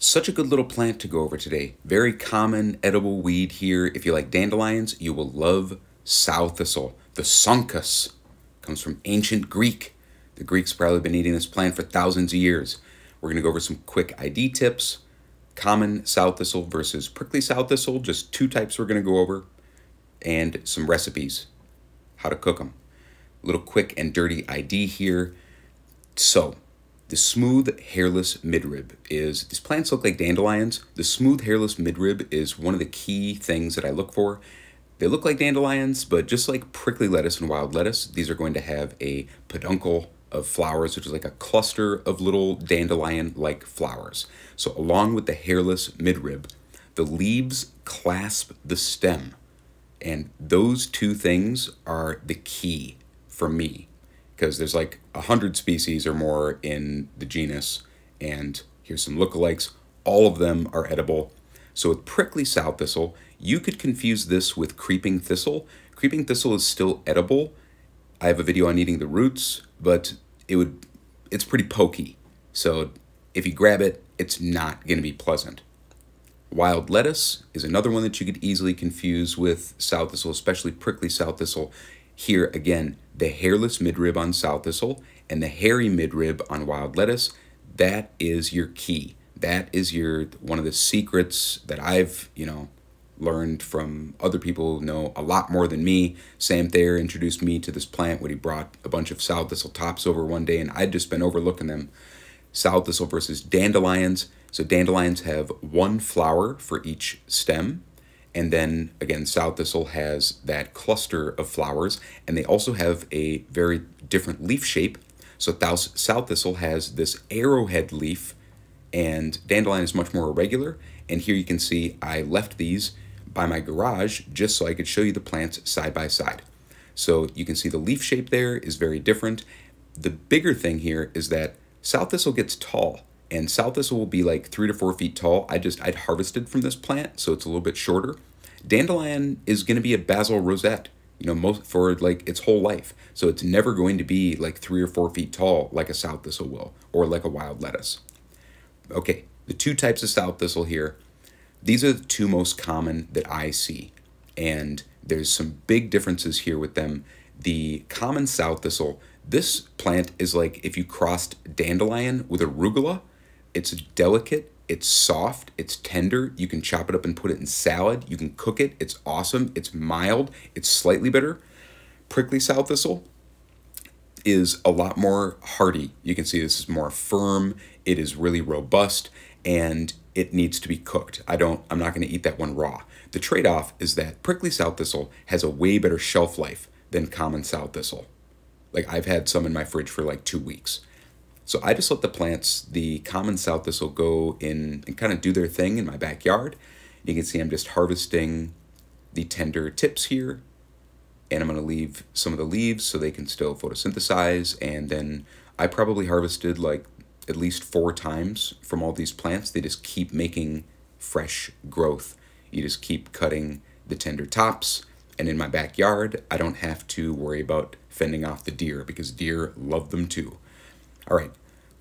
Such a good little plant to go over today. Very common edible weed here. If you like dandelions, you will love sow thistle. The sunkus comes from ancient Greek. The Greeks probably been eating this plant for thousands of years. We're going to go over some quick ID tips. Common sow thistle versus prickly sow thistle, just two types we're going to go over, and some recipes, how to cook them. A little quick and dirty ID here. So, the smooth hairless midrib is, these plants look like dandelions. The smooth hairless midrib is one of the key things that I look for. They look like dandelions, but just like prickly lettuce and wild lettuce, these are going to have a peduncle of flowers, which is like a cluster of little dandelion-like flowers. So along with the hairless midrib, the leaves clasp the stem. And those two things are the key for me, because there's like 100 species or more in the genus, and here's some lookalikes. All of them are edible. So with prickly sow thistle, you could confuse this with creeping thistle. Creeping thistle is still edible. I have a video on eating the roots, but it's pretty pokey. So if you grab it, it's not going to be pleasant. Wild lettuce is another one that you could easily confuse with sow thistle, especially prickly sow thistle. Here, again, the hairless midrib on sow thistle and the hairy midrib on wild lettuce, that is your key. That is one of the secrets that I've, learned from other people who know a lot more than me. Sam Thayer introduced me to this plant when he brought a bunch of sow thistle tops over one day, and I'd just been overlooking them. Sow thistle versus dandelions. So dandelions have one flower for each stem. And then, again, sow thistle has that cluster of flowers, and they also have a very different leaf shape. So sow thistle has this arrowhead leaf, and dandelion is much more irregular. And here you can see I left these by my garage just so I could show you the plants side by side. So you can see the leaf shape there is very different. The bigger thing here is that sow thistle gets tall. And sow thistle will be like 3 to 4 feet tall. I'd harvested from this plant, so it's a little bit shorter. Dandelion is going to be a basil rosette, most for like its whole life. So it's never going to be like 3 or 4 feet tall like a sow thistle will, or like a wild lettuce. Okay, the two types of sow thistle here. These are the two most common that I see, and there's some big differences here with them. The common sow thistle, this plant is like if you crossed dandelion with arugula. It's delicate, it's soft, it's tender. You can chop it up and put it in salad. You can cook it. It's awesome. It's mild. It's slightly bitter. Prickly sow thistle is a lot more hardy. You can see this is more firm. It is really robust, and it needs to be cooked. I'm not going to eat that one raw. The trade-off is that prickly sow thistle has a way better shelf life than common sow thistle. Like, I've had some in my fridge for like 2 weeks. So I just let the plants, the common sow thistle, go in and kind of do their thing in my backyard. You can see I'm just harvesting the tender tips here, and I'm going to leave some of the leaves so they can still photosynthesize. And then I probably harvested like at least 4 times from all these plants. They just keep making fresh growth. You just keep cutting the tender tops. And in my backyard, I don't have to worry about fending off the deer, because deer love them too. All right,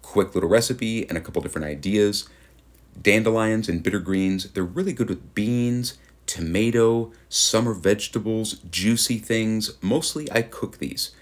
quick little recipe and a couple different ideas. Dandelions and bitter greens, they're really good with beans, tomato, summer vegetables, juicy things. Mostly I cook these.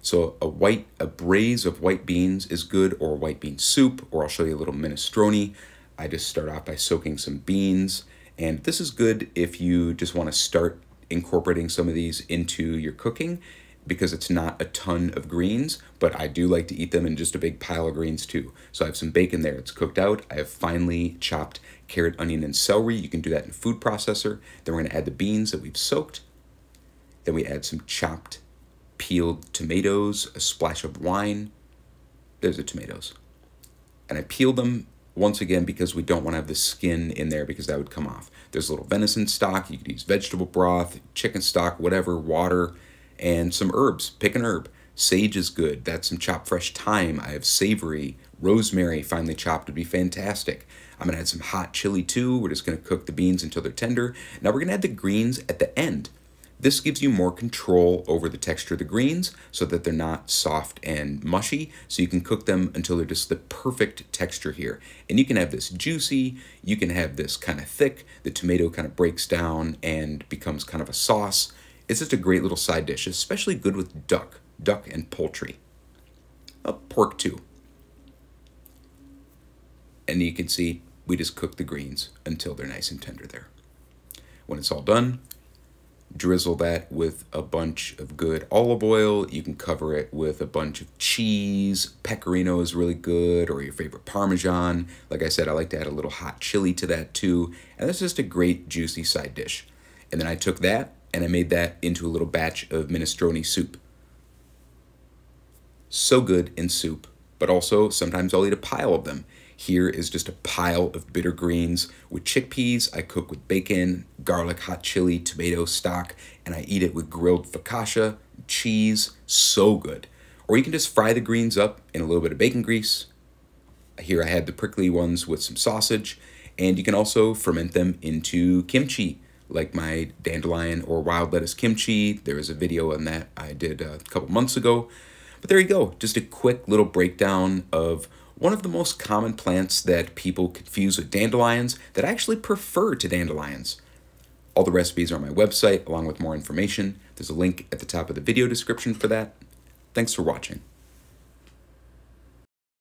So a braise of white beans is good, or white bean soup, or I'll show you a little minestrone. I just start off by soaking some beans, and this is good if you just want to start incorporating some of these into your cooking, because it's not a ton of greens, but I do like to eat them in just a big pile of greens too. So I have some bacon there. It's cooked out. I have finely chopped carrot, onion, and celery. You can do that in a food processor. Then we're going to add the beans that we've soaked. Then we add some chopped, peeled tomatoes, a splash of wine. There's the tomatoes. And I peel them once again because we don't want to have the skin in there, because that would come off. There's a little venison stock. You could use vegetable broth, chicken stock, whatever, water, and some herbs. Pick an herb. Sage is good. That's some chopped fresh thyme. I have savory. Rosemary, finely chopped, would be fantastic. I'm going to add some hot chili too. We're just going to cook the beans until they're tender. Now we're going to add the greens at the end. This gives you more control over the texture of the greens so that they're not soft and mushy, so you can cook them until they're just the perfect texture here. And you can have this juicy, you can have this kind of thick, the tomato kind of breaks down and becomes kind of a sauce. It's just a great little side dish, especially good with duck and poultry. Pork too. And you can see we just cook the greens until they're nice and tender there. When it's all done, drizzle that with a bunch of good olive oil. You can cover it with a bunch of cheese. Pecorino is really good, or your favorite Parmesan. Like I said, I like to add a little hot chili to that too. And that's just a great juicy side dish. And then I took that and I made that into a little batch of minestrone soup. So good in soup, but also sometimes I'll eat a pile of them. Here is just a pile of bitter greens with chickpeas. I cook with bacon, garlic, hot chili, tomato stock, and I eat it with grilled focaccia, cheese. So good. Or you can just fry the greens up in a little bit of bacon grease. Here I had the prickly ones with some sausage, and you can also ferment them into kimchi, like my dandelion or wild lettuce kimchi. There is a video on that I did a couple months ago. But there you go, just a quick little breakdown of one of the most common plants that people confuse with dandelions that I actually prefer to dandelions. All the recipes are on my website, along with more information. There's a link at the top of the video description for that. Thanks for watching.